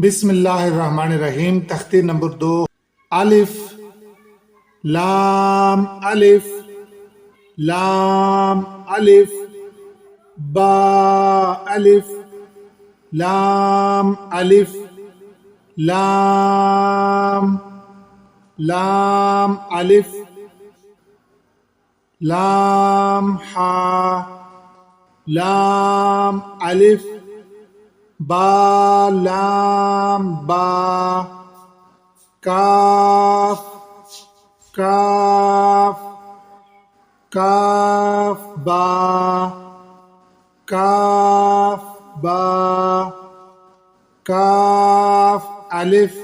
बिस्मिल्लाहिर्रहमानिर्रहीम। तख्ती नंबर 2। अलिफ लाम अलिफ लाम अलिफ बा अलिफ लाम अलिफ लाम लाम अलिफ लाम हा लाम अलिफ बा लाम बा काफ काफ काफ बा काफ बा काफ अलिफ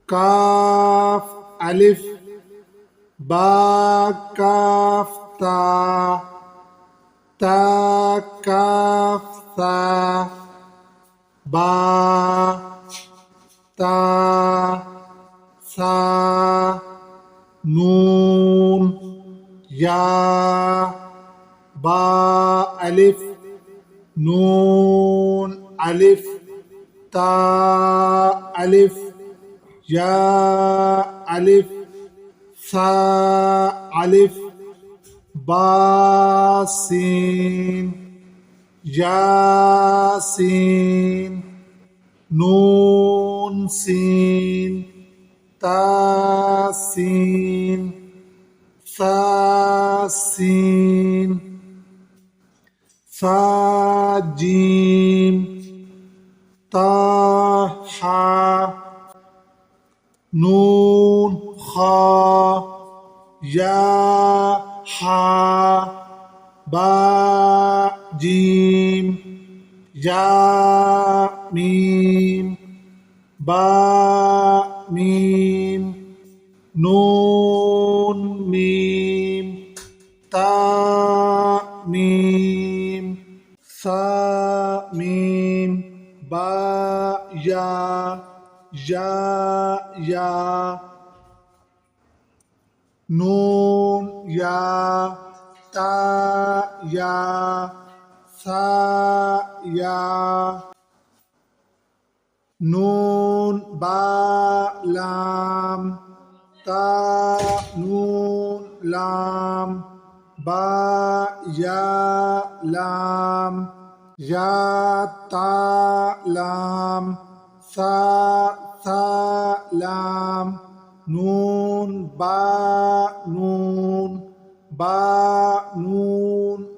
काफ अलिफ बा काफ ता ता काफ ता बा ता सा नून या बा अलिफ नून अलिफ ता अलिफ या अलिफ सा अलिफ बा सीन यासीन नून सीन तासीन सासीन साजीम ताहा नून खा या हा बा जीम या मीम बा मीम नून मीम ता मीम सा मीम बा या नून या ता या सा या नून बा लाम ता नून लाम बा या लाम या ता लाम सा लाम नून बा नून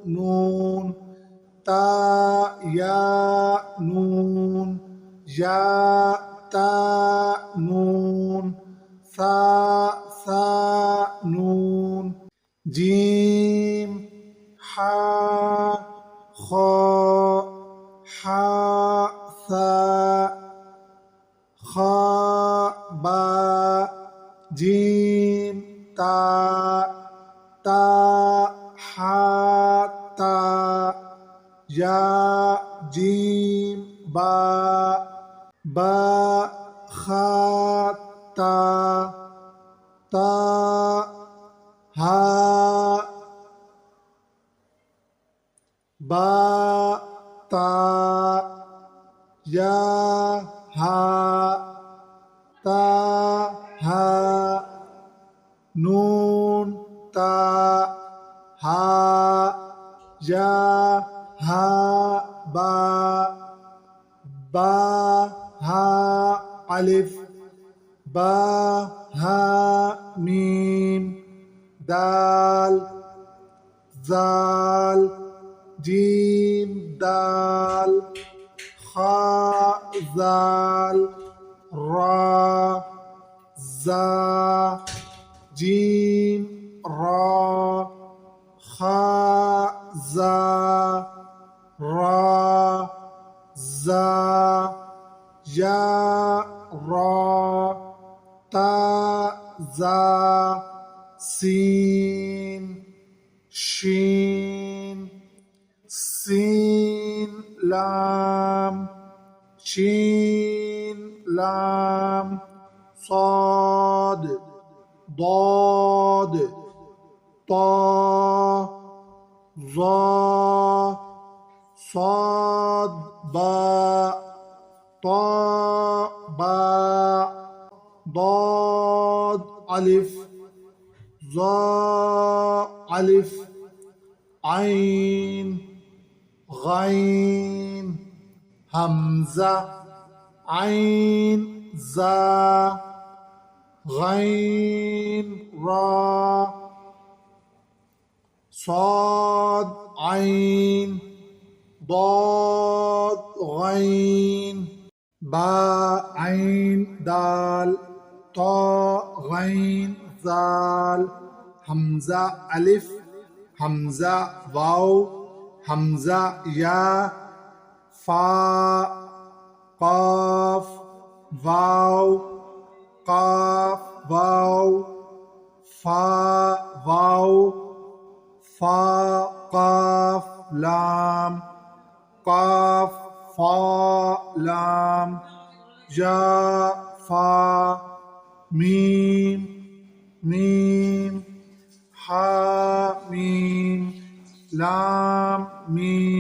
नून ता या नून या ता नून सा नून जीम हा खा हा सा खा बा जीम ता ता हा ता या जीम बा बा खा ता ता हा बा ता या हा ता हा नून ता हा या हा बा बा हा अलिफ बा हा मीम दाल जाल जीम दाल खा जाल रा जा जीम रा खा जा रा जा या रा ता जा सीन शीन सीन लाम शीन लाम صاد ضاد طا ظا صاد با طا باء ضاد ألف ظاء ألف عين غين همزة عين زا غين را صاد عين ضاد غين باء عين دال طاء غين ذال همزة ألف همزة واو همزة يا فاء قاف واو قاف واو فاء واو فاء قاف لام قاف فاء لام جاء فاء ميم ميم حا ميم لام ميم